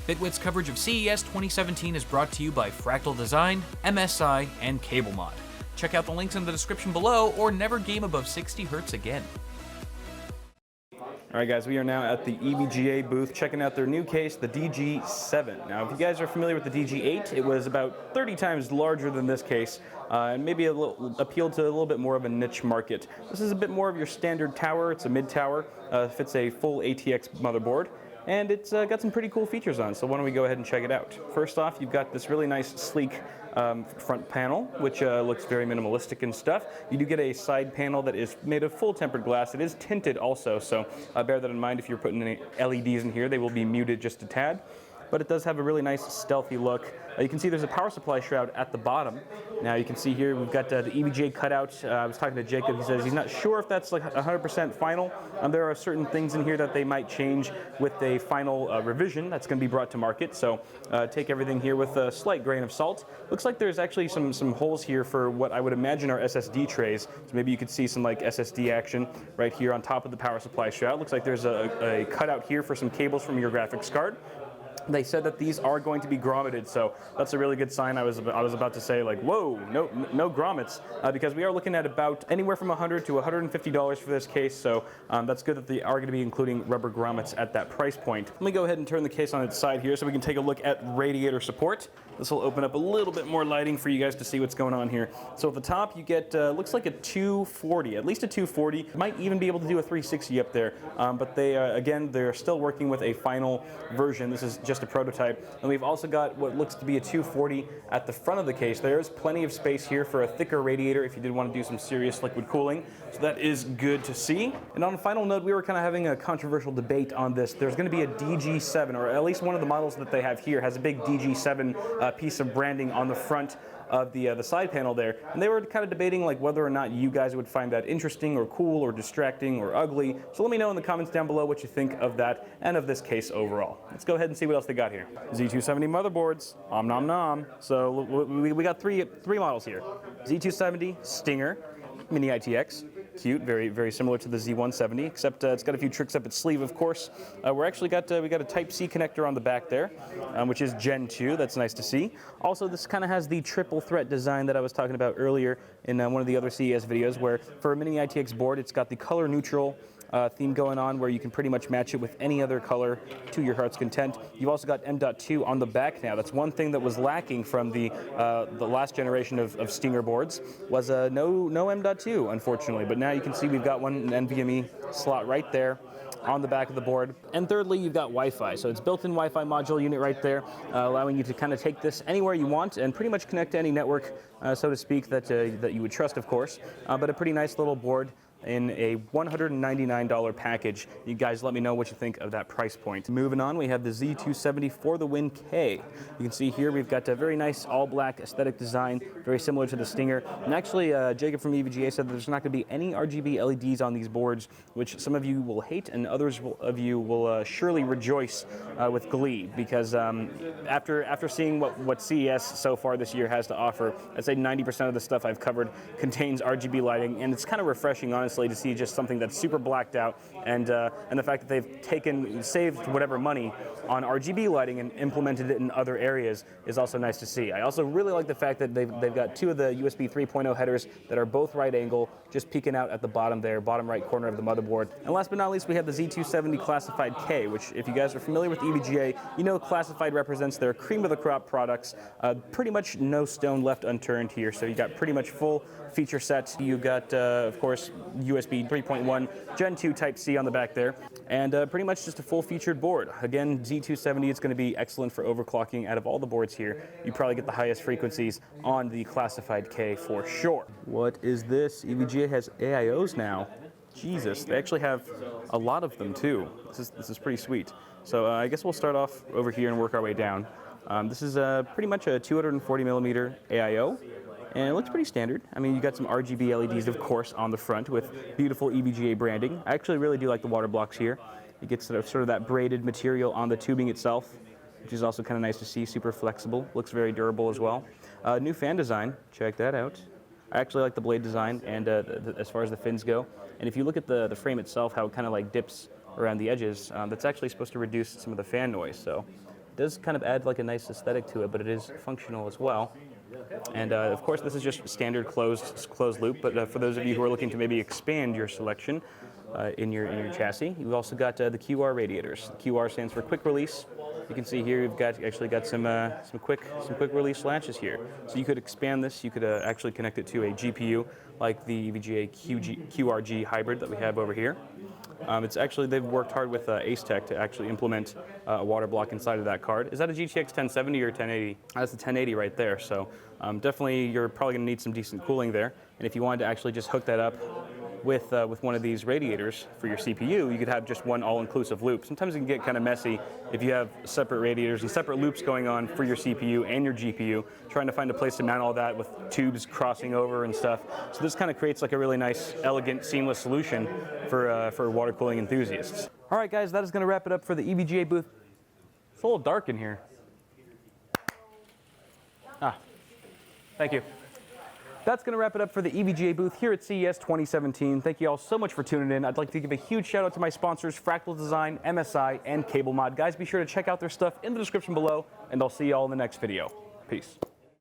Bitwit's coverage of CES 2017 is brought to you by Fractal Design, MSI, and CableMod. Check out the links in the description below, or never game above 60 Hz again. All right, guys, we are now at the EVGA booth checking out their new case, the DG-7. Now, if you guys are familiar with the DG-8, it was about 30 times larger than this case, and maybe appealed to a little bit more of a niche market. This is a bit more of your standard tower. It's a mid-tower, fits a full ATX motherboard, and it's got some pretty cool features on, so why don't we go ahead and check it out. First off, you've got this really nice, sleek front panel, which looks very minimalistic and stuff. You do get a side panel that is made of full tempered glass. It is tinted also, so bear that in mind. If you're putting any LEDs in here, they will be muted just a tad. But it does have a really nice stealthy look. You can see there's a power supply shroud at the bottom. Now you can see here we've got the EVGA cutout. I was talking to Jacob. He says he's not sure if that's like 100% final. There are certain things in here that they might change with a final revision that's going to be brought to market. So take everything here with a slight grain of salt. Looks like there's actually some holes here for what I would imagine are SSD trays. So maybe you could see some like SSD action right here on top of the power supply shroud. Looks like there's a cutout here for some cables from your graphics card. They said that these are going to be grommeted, so that's a really good sign. I was about to say, like, whoa, no grommets, because we are looking at about anywhere from $100 to $150 for this case, so that's good that they are going to be including rubber grommets at that price point. Let me go ahead and turn the case on its side here so we can take a look at radiator support. This will open up a little bit more lighting for you guys to see what's going on here. So at the top, you get, looks like a 240, at least a 240. Might even be able to do a 360 up there, but they, again, they're still working with a final version. This is just a prototype. And we've also got what looks to be a 240 at the front of the case. There's plenty of space here for a thicker radiator if you did want to do some serious liquid cooling. So that is good to see. And on a final note, we were kind of having a controversial debate on this. There's going to be a DG-7, or at least one of the models that they have here has a big DG-7 piece of branding on the front of the side panel there, and they were kind of debating like whether or not you guys would find that interesting or cool or distracting or ugly. So let me know in the comments down below what you think of that and of this case overall. Let's go ahead and see what else they got here. Z270 motherboards, om nom nom. So we got three models here. Z270, Stinger, Mini ITX. Cute, very similar to the Z170, except it's got a few tricks up its sleeve, of course. We got a Type-C connector on the back there, which is Gen 2. That's nice to see. Also, this kind of has the triple threat design that I was talking about earlier in one of the other CES videos, where for a Mini ITX board, it's got the color neutral theme going on, where you can pretty much match it with any other color to your heart's content. You've also got M.2 on the back now. That's one thing that was lacking from the last generation of Stinger boards, was no M.2, unfortunately. But now you can see we've got one NVMe slot right there on the back of the board. And thirdly, you've got Wi-Fi. So it's built-in Wi-Fi module unit right there, allowing you to kind of take this anywhere you want and pretty much connect to any network, so to speak, that you would trust, of course. But a pretty nice little board in a $199 package. You guys let me know what you think of that price point. Moving on, we have the Z270 for the Win K. You can see here we've got a very nice all-black aesthetic design, very similar to the Stinger. And actually, Jacob from EVGA said that there's not going to be any RGB LEDs on these boards, which some of you will hate and others of you will surely rejoice with glee, because after seeing what CES so far this year has to offer, I'd say 90% of the stuff I've covered contains RGB lighting, and it's kind of refreshing, honestly, to see just something that's super blacked out, and the fact that they've saved whatever money on RGB lighting and implemented it in other areas is also nice to see. I also really like the fact that they've got two of the USB 3.0 headers that are both right angle, just peeking out at the bottom there, bottom right corner of the motherboard. And last but not least, we have the Z270 Classified K, which, if you guys are familiar with EVGA, you know Classified represents their cream of the crop products. Pretty much no stone left unturned here, so you got pretty much full feature set. You got, of course, USB 3.1 Gen 2 Type-C on the back there, and pretty much just a full-featured board. Again, Z270 is going to be excellent for overclocking. Out of all the boards here, you probably get the highest frequencies on the Classified K for sure. What is this? EVGA has AIOs now. Jesus, they actually have a lot of them too. This is pretty sweet. So I guess we'll start off over here and work our way down. This is pretty much a 240 millimeter AIO. And it looks pretty standard. I mean, you got some RGB LEDs, of course, on the front with beautiful EVGA branding. I actually really do like the water blocks here. It gets sort of that braided material on the tubing itself, which is also kind of nice to see, super flexible. Looks very durable as well. New fan design, check that out. I actually like the blade design and as far as the fins go. And if you look at the frame itself, how it kind of like dips around the edges, that's actually supposed to reduce some of the fan noise. So It does kind of add like a nice aesthetic to it, but it is functional as well. And of course, this is just standard closed loop, but for those of you who are looking to maybe expand your selection in your chassis, you've also got the QR radiators. The QR stands for quick release. You can see here you've actually got some quick release latches here. So you could expand this. You could actually connect it to a GPU like the EVGA QRG hybrid that we have over here. It's actually, they've worked hard with Ace Tech to actually implement a water block inside of that card. Is that a GTX 1070 or 1080? That's a 1080 right there. So definitely you're probably going to need some decent cooling there. And if you wanted to actually just hook that up with one of these radiators for your CPU, you could have just one all-inclusive loop. Sometimes it can get kind of messy if you have separate radiators and separate loops going on for your CPU and your GPU, trying to find a place to mount all that with tubes crossing over and stuff. So this kind of creates like a really nice, elegant, seamless solution for water cooling enthusiasts. All right, guys, that is going to wrap it up for the EVGA booth. It's a little dark in here. Thank you. That's going to wrap it up for the EVGA booth here at CES 2017. Thank you all so much for tuning in. I'd like to give a huge shout out to my sponsors, Fractal Design, MSI, and CableMod. Guys, be sure to check out their stuff in the description below, and I'll see you all in the next video. Peace.